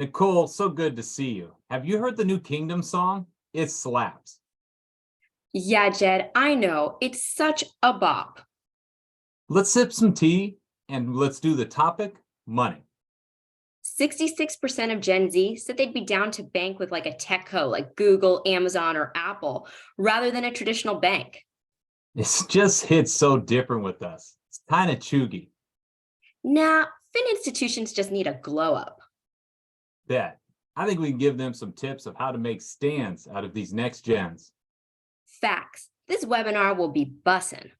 Nicole, so good to see you. Have you heard the new Kingdom song? It slaps. Yeah, Jed, I know. It's such a bop. Let's sip some tea and let's do the topic money. 66% of Gen Z said they'd be down to bank with like a tech co like Google, Amazon, or Apple rather than a traditional bank. It's just hits so different with us. It's kind of chuggy. Nah, fin institutions just need a glow up. Bet. I think we can give them some tips of how to make stands out of these next gens. Facts. This webinar will be bussin'.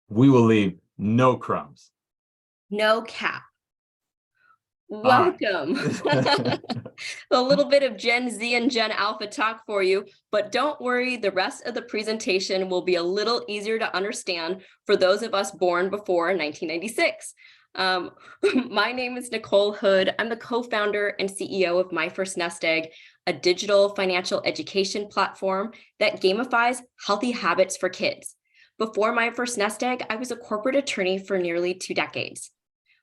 We will leave no crumbs. No cap. All Welcome. right. A little bit of Gen Z and Gen Alpha talk for you, but don't worry, the rest of the presentation will be a little easier to understand for those of us born before 1996. My name is Nicolle Hood. I'm the co-founder and CEO of My First Nest Egg, a digital financial education platform that gamifies healthy habits for kids. Before My First Nest Egg, I was a corporate attorney for nearly 2 decades.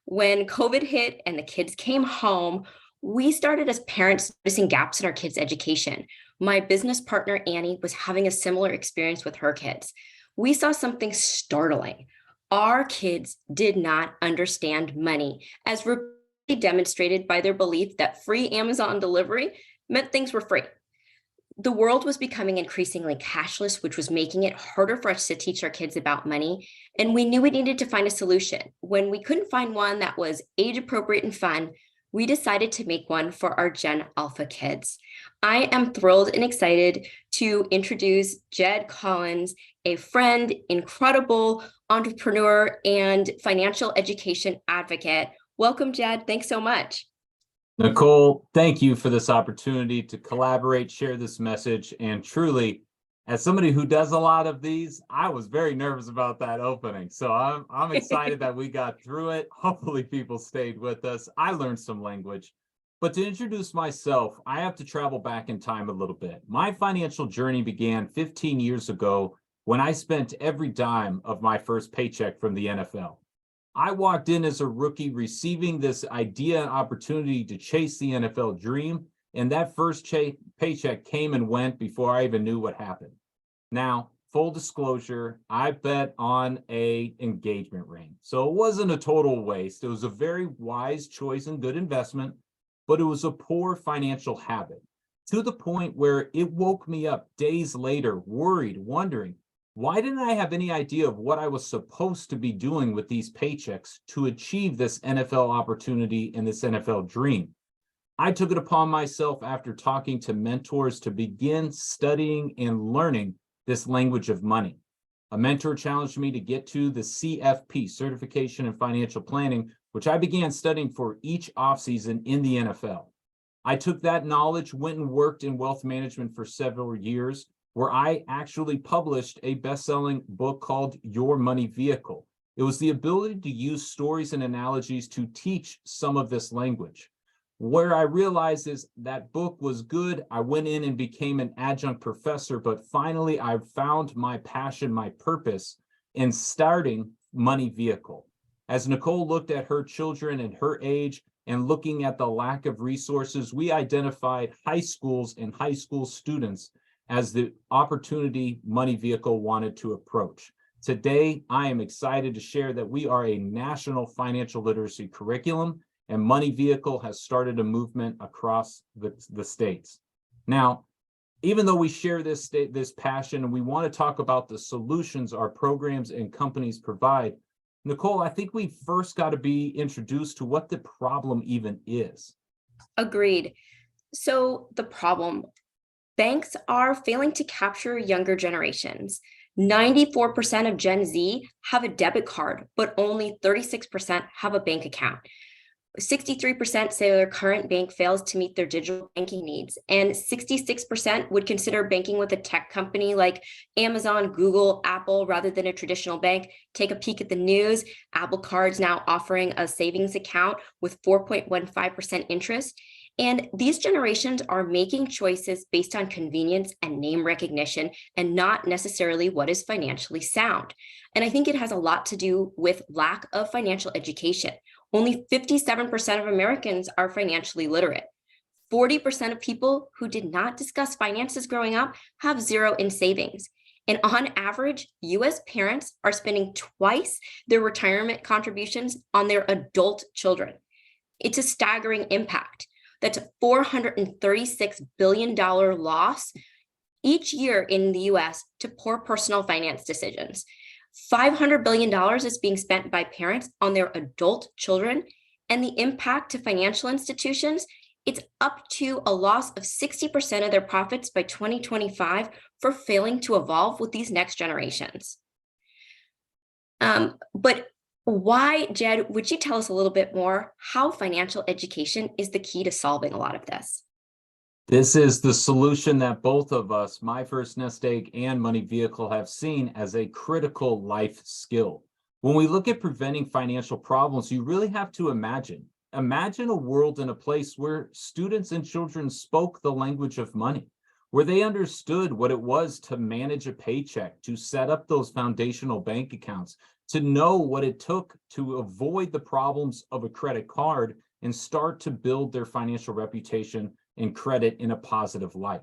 When COVID hit and the kids came home, we started as parents noticing gaps in our kids' education. My business partner, Annie, was having a similar experience with her kids. We saw something startling. Our kids did not understand money, as repeatedly demonstrated by their belief that free Amazon delivery meant things were free. The world was becoming increasingly cashless, which was making it harder for us to teach our kids about money. And we knew we needed to find a solution. When we couldn't find one that was age appropriate and fun, we decided to make one for our Gen Alpha kids. I am thrilled and excited to introduce Jed Collins, a friend, incredible entrepreneur, and financial education advocate. Welcome, Jed. Thanks so much. Nicole, thank you for this opportunity to collaborate, share this message, and truly, as somebody who does a lot of these, I was very nervous about that opening. So I'm excited that we got through it. Hopefully people stayed with us. I learned some language. But to introduce myself, I have to travel back in time a little bit. My financial journey began 15 years ago when I spent every dime of my first paycheck from the NFL. I walked in as a rookie receiving this idea and opportunity to chase the NFL dream, and that first paycheck came and went before I even knew what happened. Now, full disclosure, I bet on a engagement ring. So it wasn't a total waste. It was a very wise choice and good investment, but it was a poor financial habit to the point where it woke me up days later, worried, wondering, why didn't I have any idea of what I was supposed to be doing with these paychecks to achieve this NFL opportunity and this NFL dream? I took it upon myself after talking to mentors to begin studying and learning this language of money. A mentor challenged me to get to the CFP, Certification in Financial Planning, which I began studying for each offseason in the NFL. I took that knowledge, went and worked in wealth management for several years, where I actually published a best-selling book called Your Money Vehicle. It was the ability to use stories and analogies to teach some of this language. Where I realized is that book was good. I went in and became an adjunct professor, but finally I found my passion, my purpose in starting Money Vehicle. As Nicole looked at her children and her age and looking at the lack of resources, we identified high schools and high school students as the opportunity Money Vehicle wanted to approach. Today, I am excited to share that we are a national financial literacy curriculum, and Money Vehicle has started a movement across the states. Now, even though we share this passion and we want to talk about the solutions our programs and companies provide, Nicole, I think we first got to be introduced to what the problem even is. Agreed. So the problem, banks are failing to capture younger generations. 94% of Gen Z have a debit card, but only 36% have a bank account. 63% say their current bank fails to meet their digital banking needs, and 66% would consider banking with a tech company like Amazon, Google, Apple, rather than a traditional bank. Take a peek at the news. Apple Card's now offering a savings account with 4.15% interest. And these generations are making choices based on convenience and name recognition and not necessarily what is financially sound. And I think it has a lot to do with lack of financial education. Only 57% of Americans are financially literate. 40% of people who did not discuss finances growing up have zero in savings. And on average, US parents are spending twice their retirement contributions on their adult children. It's a staggering impact. That's a $436 billion loss each year in the US to poor personal finance decisions. $500 billion is being spent by parents on their adult children, and the impact to financial institutions, it's up to a loss of 60% of their profits by 2025 for failing to evolve with these next generations. But why, Jed, would you tell us a little bit more how financial education is the key to solving a lot of this? This is the solution that both of us, My First Nest Egg and Money Vehicle, have seen as a critical life skill. When we look at preventing financial problems, you really have to imagine a world and a place where students and children spoke the language of money, where they understood what it was to manage a paycheck, to set up those foundational bank accounts, to know what it took to avoid the problems of a credit card and start to build their financial reputation and credit in a positive light.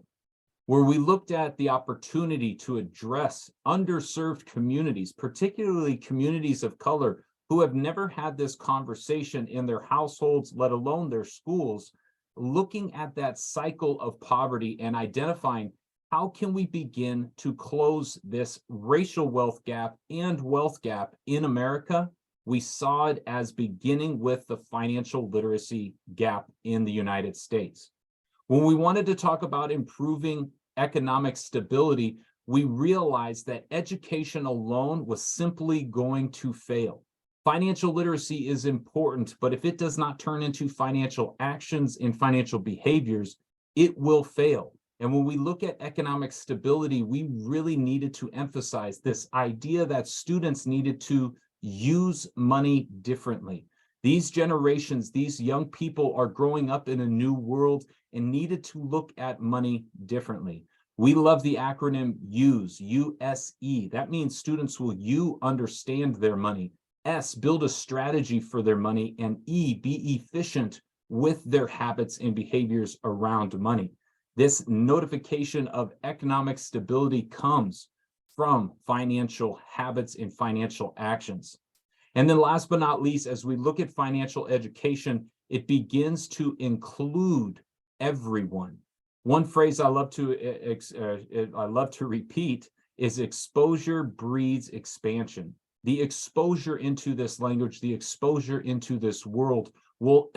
Where we looked at the opportunity to address underserved communities, particularly communities of color who have never had this conversation in their households, let alone their schools, looking at that cycle of poverty and identifying how can we begin to close this racial wealth gap and wealth gap in America. We saw it as beginning with the financial literacy gap in the United States. When we wanted to talk about improving economic stability, we realized that education alone was simply going to fail. Financial literacy is important, but if it does not turn into financial actions and financial behaviors, it will fail. And when we look at economic stability, we really needed to emphasize this idea that students needed to use money differently. These generations, these young people are growing up in a new world and needed to look at money differently. We love the acronym USE, U-S-E. That means students will understand their money. S, build a strategy for their money, and E, be efficient with their habits and behaviors around money. This notification of economic stability comes from financial habits and financial actions. And then last but not least, as we look at financial education, it begins to include everyone. One phrase I love to repeat is exposure breeds expansion. The exposure into this language, the exposure into this world will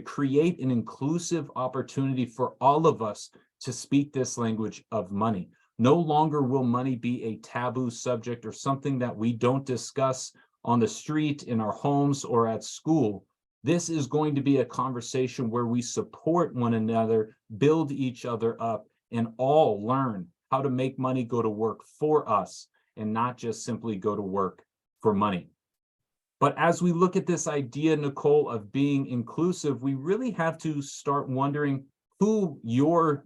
create an inclusive opportunity for all of us to speak this language of money. No longer will money be a taboo subject or something that we don't discuss on the street, in our homes, or at school. This is going to be a conversation where we support one another, build each other up, and all learn how to make money go to work for us and not just simply go to work for money. But as we look at this idea, Nicolle, of being inclusive, we really have to start wondering who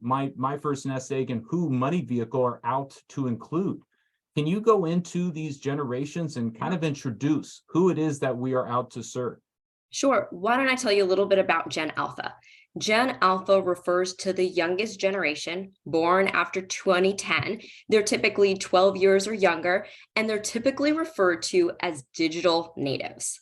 My First Nest Egg and who Money Vehicle are out to include. Can you go into these generations and kind of introduce who it is that we are out to serve? Sure. Why don't I tell you a little bit about Gen Alpha? Gen Alpha refers to the youngest generation born after 2010. They're typically 12 years or younger, and they're typically referred to as digital natives.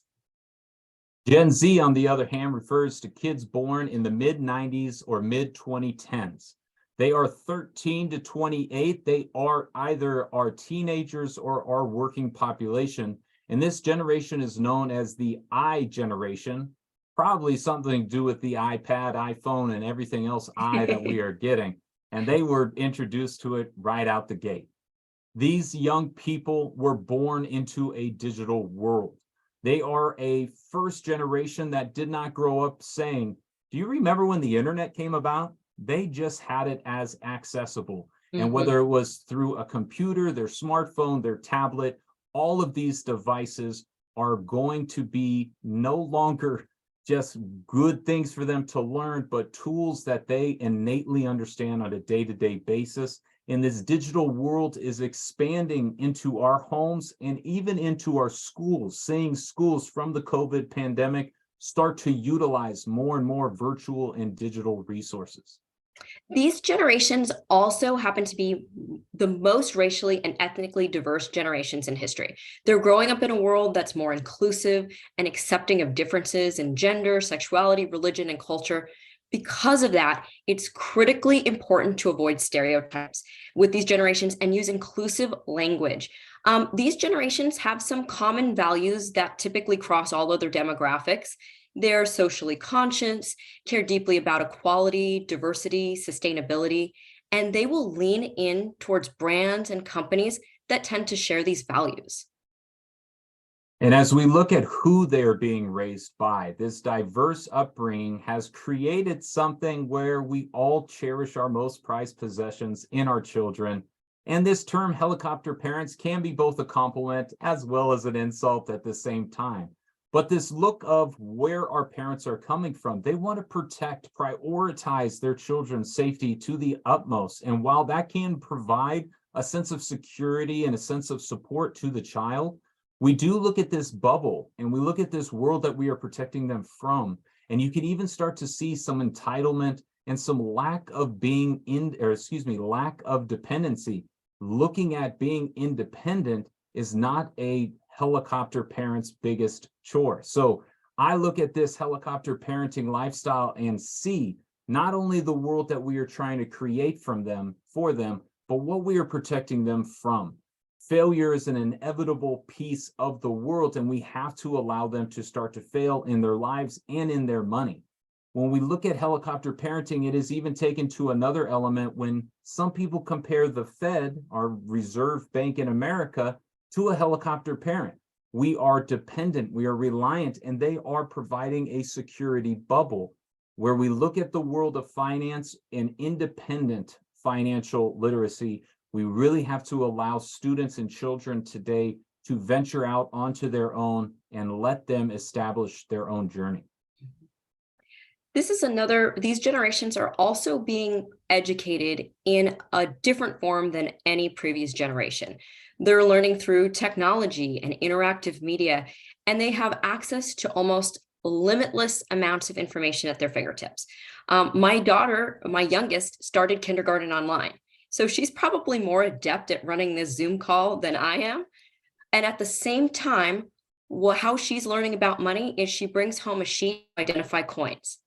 Gen Z, on the other hand, refers to kids born in the mid-90s or mid-2010s. They are 13 to 28. They are either our teenagers or our working population. And this generation is known as the I generation, probably something to do with the iPad, iPhone, and everything else that we are getting. And they were introduced to it right out the gate. These young people were born into a digital world. They are a first generation that did not grow up saying, do you remember when the internet came about? They just had it as accessible. And whether it was through a computer, their smartphone, their tablet, all of these devices are going to be no longer just good things for them to learn, but tools that they innately understand on a day-to-day basis. And this digital world is expanding into our homes and even into our schools, seeing schools from the COVID pandemic start to utilize more and more virtual and digital resources. These generations also happen to be the most racially and ethnically diverse generations in history. They're growing up in a world that's more inclusive and accepting of differences in gender, sexuality, religion, and culture. Because of that, it's critically important to avoid stereotypes with these generations and use inclusive language. These generations have some common values that typically cross all other demographics. They're socially conscious, care deeply about equality, diversity, sustainability, and they will lean in towards brands and companies that tend to share these values. And as we look at who they are being raised by, this diverse upbringing has created something where we all cherish our most prized possessions in our children. And this term helicopter parents can be both a compliment as well as an insult at the same time. But this look of where our parents are coming from, they want to protect, prioritize their children's safety to the utmost. And while that can provide a sense of security and a sense of support to the child, we do look at this bubble and we look at this world that we are protecting them from. And you can even start to see some entitlement and some lack of lack of dependency. Looking at being independent is not a helicopter parent's biggest chore. So I look at this helicopter parenting lifestyle and see not only the world that we are trying to create for them, but what we are protecting them from. Failure is an inevitable piece of the world, and we have to allow them to start to fail in their lives and in their money. When we look at helicopter parenting, it is even taken to another element when some people compare the Fed, our reserve bank in America, to a helicopter parent. We are dependent, we are reliant, and they are providing a security bubble. Where we look at the world of finance and independent financial literacy, we really have to allow students and children today to venture out onto their own and let them establish their own journey. These generations are also being educated in a different form than any previous generation. They're learning through technology and interactive media, and they have access to almost limitless amounts of information at their fingertips. My daughter, my youngest, started kindergarten online. So she's probably more adept at running this Zoom call than I am. And at the same time, how she's learning about money is she brings home a sheet to identify coins.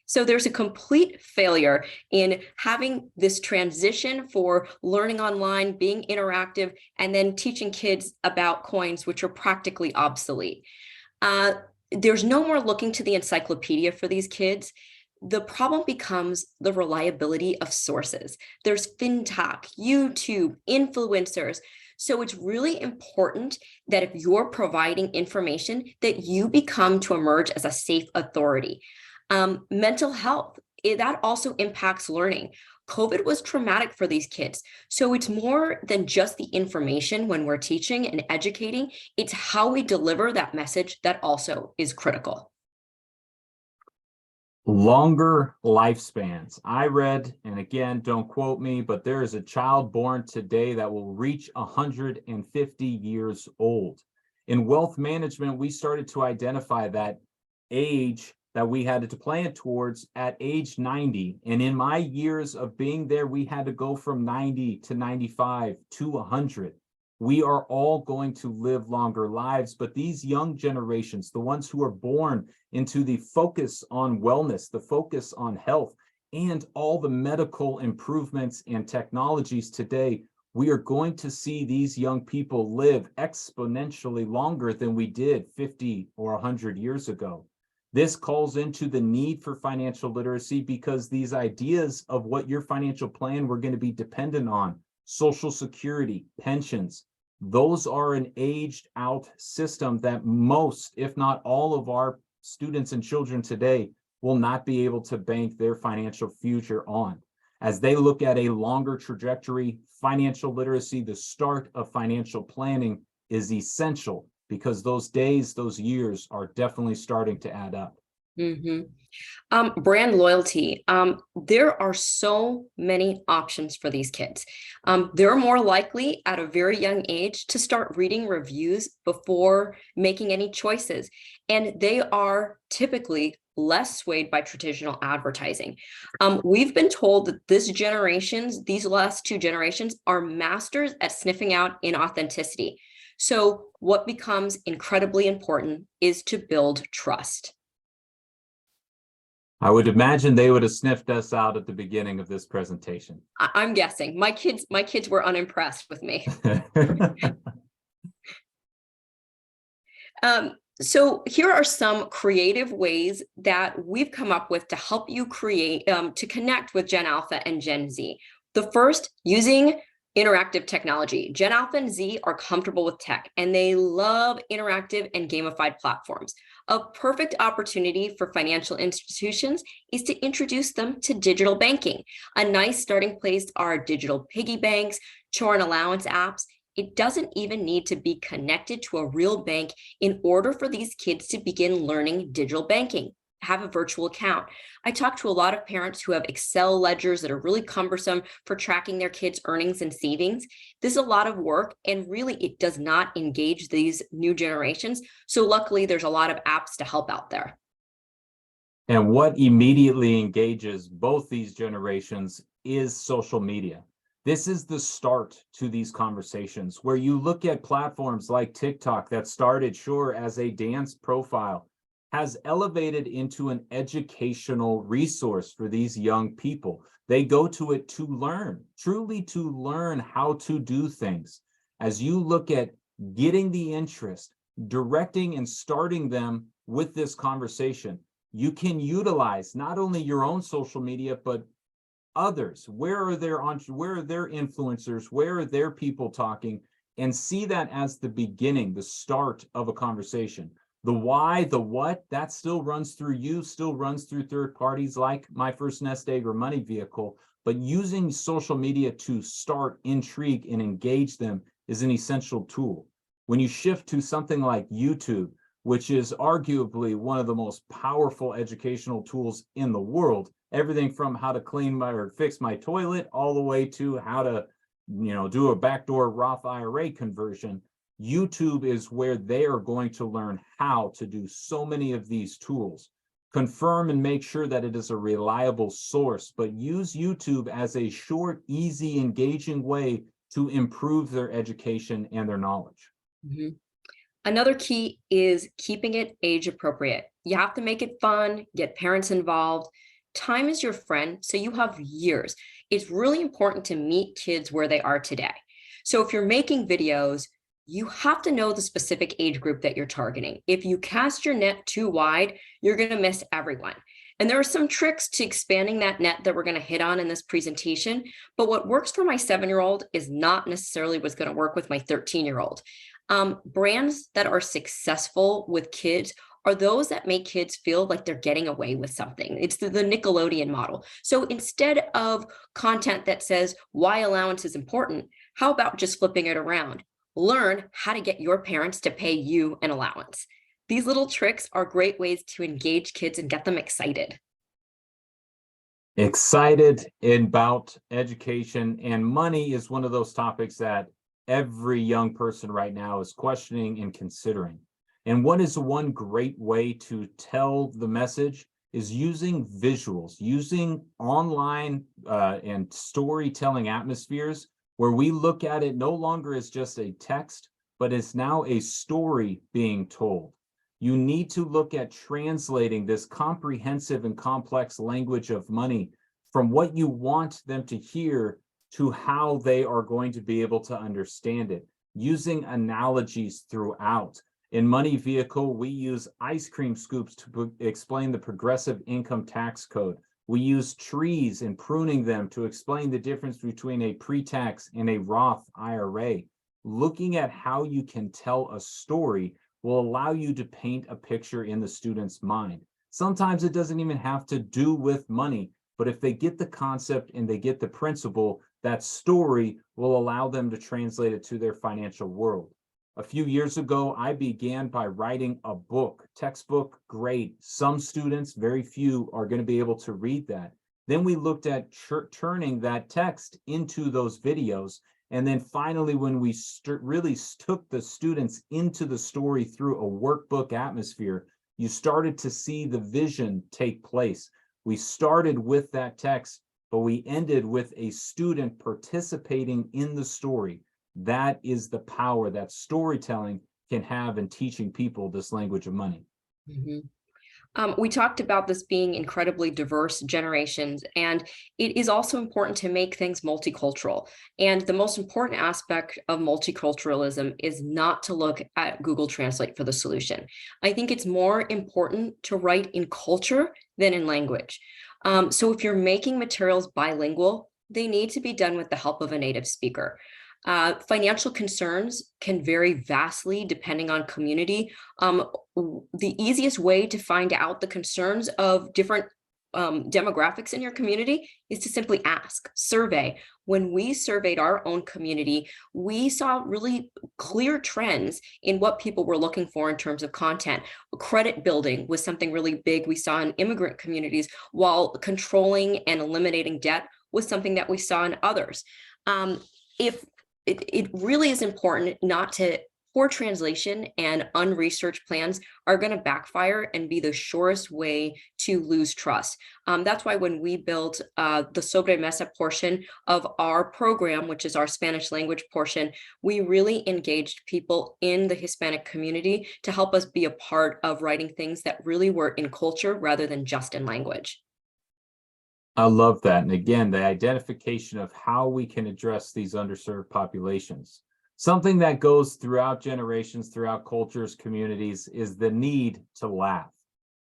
So there's a complete failure in having this transition for learning online, being interactive, and then teaching kids about coins, which are practically obsolete. There's no more looking to the encyclopedia for these kids. The problem becomes the reliability of sources. There's FinTech, YouTube, influencers. So it's really important that if you're providing information, that you become to emerge as a safe authority. Mental health, that also impacts learning. COVID was traumatic for these kids. So it's more than just the information when we're teaching and educating. It's how we deliver that message that also is critical. Longer lifespans. I read, and again, don't quote me, but there is a child born today that will reach 150 years old. In wealth management, we started to identify that age that we had to plan towards at age 90. And in my years of being there, we had to go from 90 to 95 to 100. We are all going to live longer lives, but these young generations, the ones who are born into the focus on wellness, the focus on health, and all the medical improvements and technologies today, we are going to see these young people live exponentially longer than we did 50 or 100 years ago. This calls into the need for financial literacy because these ideas of what your financial plan we're going to be dependent on, Social Security, pensions, those are an aged out system that most, if not all of our students and children today will not be able to bank their financial future on. As they look at a longer trajectory, financial literacy, the start of financial planning is essential because those days, those years are definitely starting to add up. Mhm. Brand loyalty. There are so many options for these kids. They're more likely at a very young age to start reading reviews before making any choices. And they are typically less swayed by traditional advertising. We've been told that these last two generations are masters at sniffing out inauthenticity. So what becomes incredibly important is to build trust. I would imagine they would have sniffed us out at the beginning of this presentation. I'm guessing my kids were unimpressed with me. So here are some creative ways that we've come up with to help you to connect with Gen Alpha and Gen Z. The first, using interactive technology. Gen Alpha and Z are comfortable with tech and they love interactive and gamified platforms. A perfect opportunity for financial institutions is to introduce them to digital banking. A nice starting place are digital piggy banks, chore and allowance apps. It doesn't even need to be connected to a real bank in order for these kids to begin learning digital banking. Have a virtual account. I talk to a lot of parents who have Excel ledgers that are really cumbersome for tracking their kids' earnings and savings. This is a lot of work, and really it does not engage these new generations. So luckily there's a lot of apps to help out there. And what immediately engages both these generations is social media. This is the start to these conversations where you look at platforms like TikTok that started, sure, as a dance profile, has elevated into an educational resource for these young people. They go to it to learn, truly to learn how to do things. As you look at getting the interest, directing and starting them with this conversation, you can utilize not only your own social media, but others. Where are their influencers? Where are their people talking? And see that as the beginning, the start of a conversation. The why, the what, that still runs through you, still runs through third parties like My First Nest Egg or Money Vehicle, but using social media to start intrigue and engage them is an essential tool. When you shift to something like YouTube, which is arguably one of the most powerful educational tools in the world, everything from how to clean or fix my toilet all the way to how to, do a backdoor Roth IRA conversion. YouTube is where they are going to learn how to do so many of these tools. Confirm and make sure that it is a reliable source, but use YouTube as a short, easy, engaging way to improve their education and their knowledge. Mm-hmm. Another key is keeping it age appropriate. You have to make it fun, get parents involved. Time is your friend, so you have years. It's really important to meet kids where they are today. So if you're making videos, you have to know the specific age group that you're targeting. If you cast your net too wide, you're going to miss everyone. And there are some tricks to expanding that net that we're going to hit on in this presentation. But what works for my 7-year-old is not necessarily what's going to work with my 13-year-old. Brands that are successful with kids are those that make kids feel like they're getting away with something. It's the Nickelodeon model. So instead of content that says why allowance is important, how about just flipping it around? Learn how to get your parents to pay you an allowance. These little tricks are great ways to engage kids and get them excited. Excited about education, and money is one of those topics that every young person right now is questioning and considering. And what is one great way to tell the message is using visuals, using online and storytelling atmospheres where we look at it no longer as just a text, but it's now a story being told. You need to look at translating this comprehensive and complex language of money from what you want them to hear to how they are going to be able to understand it, using analogies throughout. In Money Vehicle, we use ice cream scoops to explain the progressive income tax code. We use trees and pruning them to explain the difference between a pre-tax and a Roth IRA. Looking at how you can tell a story will allow you to paint a picture in the student's mind. Sometimes it doesn't even have to do with money, but if they get the concept and they get the principle, that story will allow them to translate it to their financial world. A few years ago, I began by writing a book, textbook, great. Some students, very few, are going to be able to read that. Then we looked at turning that text into those videos. And then finally, when we really took the students into the story through a workbook atmosphere, you started to see the vision take place. We started with that text, but we ended with a student participating in the story. That is the power that storytelling can have in teaching people this language of money. Mhm. We talked about this being incredibly diverse generations, and it is also important to make things multicultural. And the most important aspect of multiculturalism is not to look at Google Translate for the solution. I think it's more important to write in culture than in language. So if you're making materials bilingual, they need to be done with the help of a native speaker. Financial concerns can vary vastly depending on community. The easiest way to find out the concerns of different demographics in your community is to simply ask, survey. When we surveyed our own community, we saw really clear trends in what people were looking for in terms of content. Credit building was something really big we saw in immigrant communities, while controlling and eliminating debt was something that we saw in others. If it really is important not to, poor translation and unresearched plans are going to backfire and be the surest way to lose trust. That's why when we built the Sobre Mesa portion of our program, which is our Spanish language portion, we really engaged people in the Hispanic community to help us be a part of writing things that really were in culture rather than just in language. I love that. And again, the identification of how we can address these underserved populations. Something that goes throughout generations, throughout cultures, communities, is the need to laugh.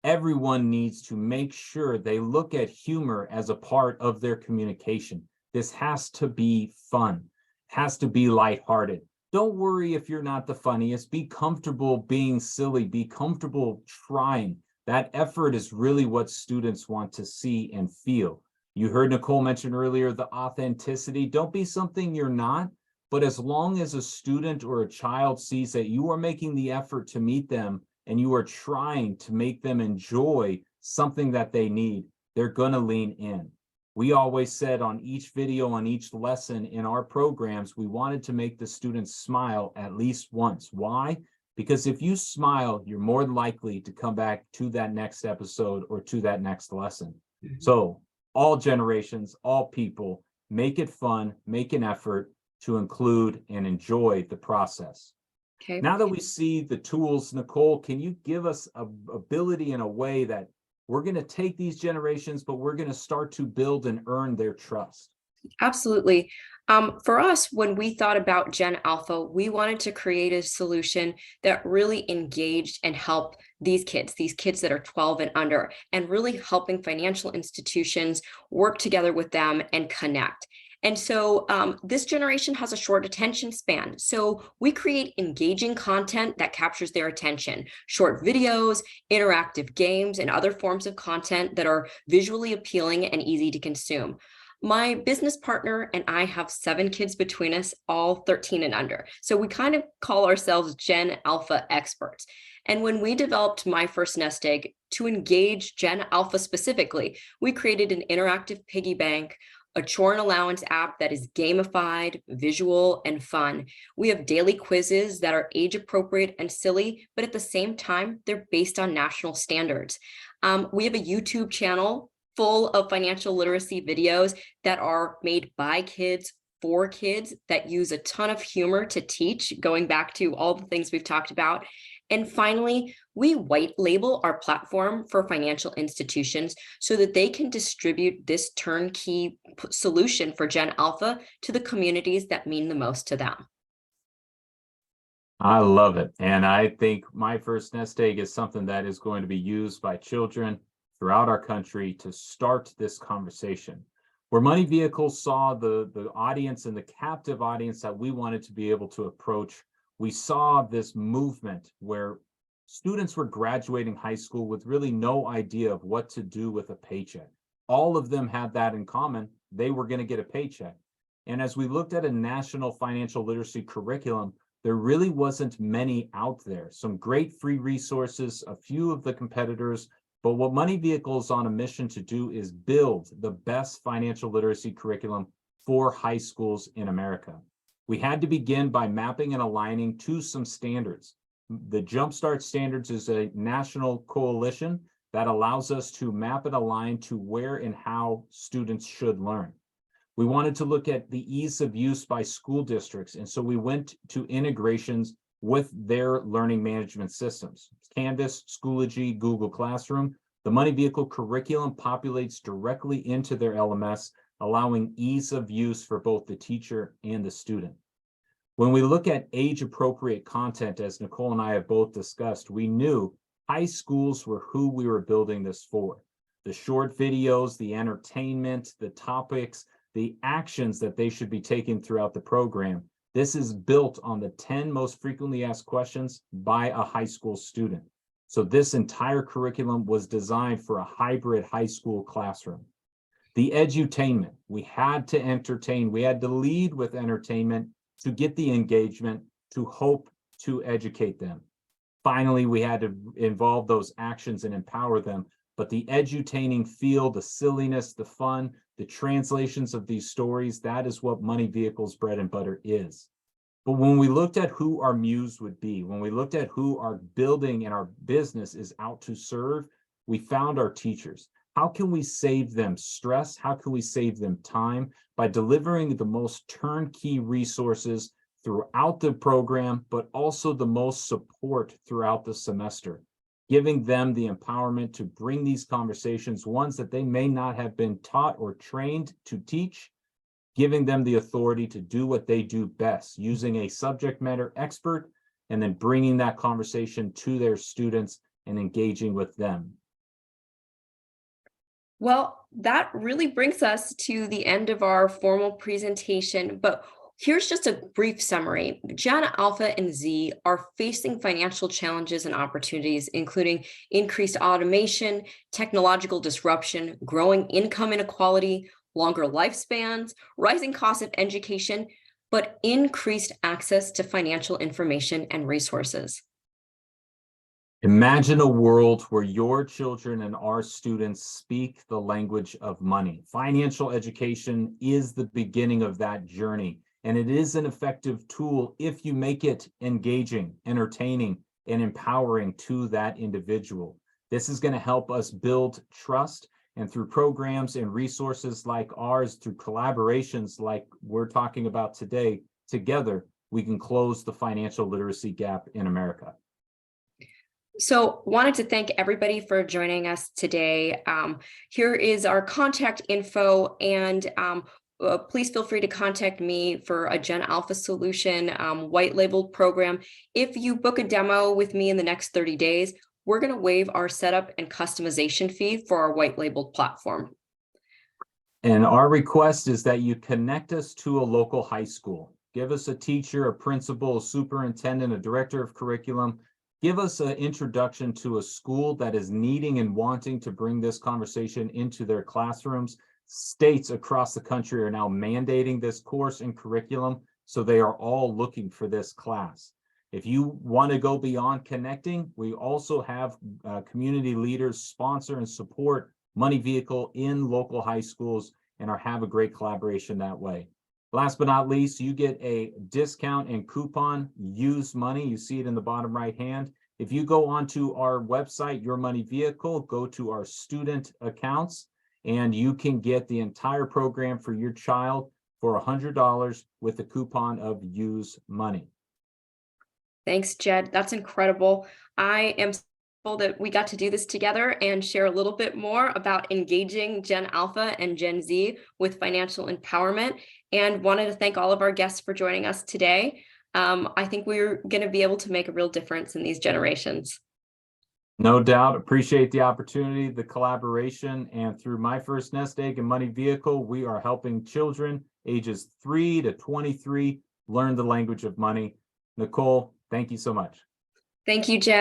Everyone needs to make sure they look at humor as a part of their communication. This has to be fun, has to be lighthearted. Don't worry if you're not the funniest. Be comfortable being silly, be comfortable trying. That effort is really what students want to see and feel. You heard Nicolle mention earlier the authenticity. Don't be something you're not, but as long as a student or a child sees that you are making the effort to meet them and you are trying to make them enjoy something that they need, they're going to lean in. We always said on each video, on each lesson in our programs, we wanted to make the students smile at least once. Why? Because if you smile, you're more likely to come back to that next episode or to that next lesson. Mm-hmm. So all generations, all people, make it fun, make an effort to include and enjoy the process. Okay. Now that we see the tools, Nicolle, can you give us an ability in a way that we're going to take these generations, but we're going to start to build and earn their trust? Absolutely. For us, when we thought about Gen Alpha, we wanted to create a solution that really engaged and helped these kids that are 12 and under, and really helping financial institutions work together with them and connect. And so this generation has a short attention span. So we create engaging content that captures their attention, short videos, interactive games, and other forms of content that are visually appealing and easy to consume. My business partner and I have 7 kids between us, all 13 and under. So we kind of call ourselves Gen Alpha experts. And when we developed My First Nest Egg to engage Gen Alpha specifically, we created an interactive piggy bank, a chore and allowance app that is gamified, visual, and fun. We have daily quizzes that are age appropriate and silly, but at the same time, they're based on national standards. We have a YouTube channel full of financial literacy videos that are made by kids for kids that use a ton of humor to teach, going back to all the things we've talked about. And finally, we white label our platform for financial institutions so that they can distribute this turnkey solution for Gen Alpha to the communities that mean the most to them. I love it. And I think My First Nest Egg is something that is going to be used by children throughout our country to start this conversation. Where Money Vehicles saw the audience and the captive audience that we wanted to be able to approach, we saw this movement where students were graduating high school with really no idea of what to do with a paycheck. All of them had that in common. They were going to get a paycheck. And as we looked at a national financial literacy curriculum, there really wasn't many out there. Some great free resources, a few of the competitors, but what Money Vehicle is on a mission to do is build the best financial literacy curriculum for high schools in America. We had to begin by mapping and aligning to some standards. The Jumpstart Standards is a national coalition that allows us to map and align to where and how students should learn. We wanted to look at the ease of use by school districts, and so we went to integrations with their learning management systems. Canvas, Schoology, Google Classroom. The Money Vehicle curriculum populates directly into their LMS, allowing ease of use for both the teacher and the student. When we look at age-appropriate content, as Nicolle and I have both discussed, we knew high schools were who we were building this for. The short videos, the entertainment, the topics, the actions that they should be taking throughout the program. This is built on the 10 most frequently asked questions by a high school student. So this entire curriculum was designed for a hybrid high school classroom. The edutainment, we had to entertain, we had to lead with entertainment to get the engagement, to hope to educate them. Finally, we had to involve those actions and empower them. But the edutaining feel, the silliness, the fun, the translations of these stories, that is what Money Vehicle's bread and butter is. But when we looked at who our muse would be, when we looked at who our building and our business is out to serve, we found our teachers. How can we save them stress? How can we save them time? By delivering the most turnkey resources throughout the program, but also the most support throughout the semester, giving them the empowerment to bring these conversations, ones that they may not have been taught or trained to teach, giving them the authority to do what they do best, using a subject matter expert, and then bringing that conversation to their students and engaging with them. Well, that really brings us to the end of our formal presentation, but here's just a brief summary. Gen Alpha and Z are facing financial challenges and opportunities, including increased automation, technological disruption, growing income inequality, longer lifespans, rising costs of education, but increased access to financial information and resources. Imagine a world where your children and our students speak the language of money. Financial education is the beginning of that journey, and it is an effective tool if you make it engaging, entertaining, and empowering to that individual. This is going to help us build trust, and through programs and resources like ours, through collaborations like we're talking about today, together, we can close the financial literacy gap in America. So wanted to thank everybody for joining us today. Here is our contact info, and please feel free to contact me for a Gen Alpha solution white labeled program. If you book a demo with me in the next 30 days, we're going to waive our setup and customization fee for our white labeled platform. And our request is that you connect us to a local high school. Give us a teacher, a principal, a superintendent, a director of curriculum. Give us an introduction to a school that is needing and wanting to bring this conversation into their classrooms. States across the country are now mandating this course and curriculum, so they are all looking for this class. If you want to go beyond connecting, we also have community leaders sponsor and support Money Vehicle in local high schools and have a great collaboration that way. Last but not least, you get a discount and coupon, Use Money. You see it in the bottom right hand. If you go onto our website, Your Money Vehicle, go to our student accounts, and you can get the entire program for your child for $100 with the coupon of Use Money. Thanks, Jed. That's incredible. I am thankful that we got to do this together and share a little bit more about engaging Gen Alpha and Gen Z with financial empowerment, and wanted to thank all of our guests for joining us today. I think we're going to be able to make a real difference in these generations. No doubt. Appreciate the opportunity, the collaboration, and through My First Nest Egg and Money Vehicle, we are helping children ages 3 to 23 learn the language of money. Nicolle, thank you so much. Thank you, Jed.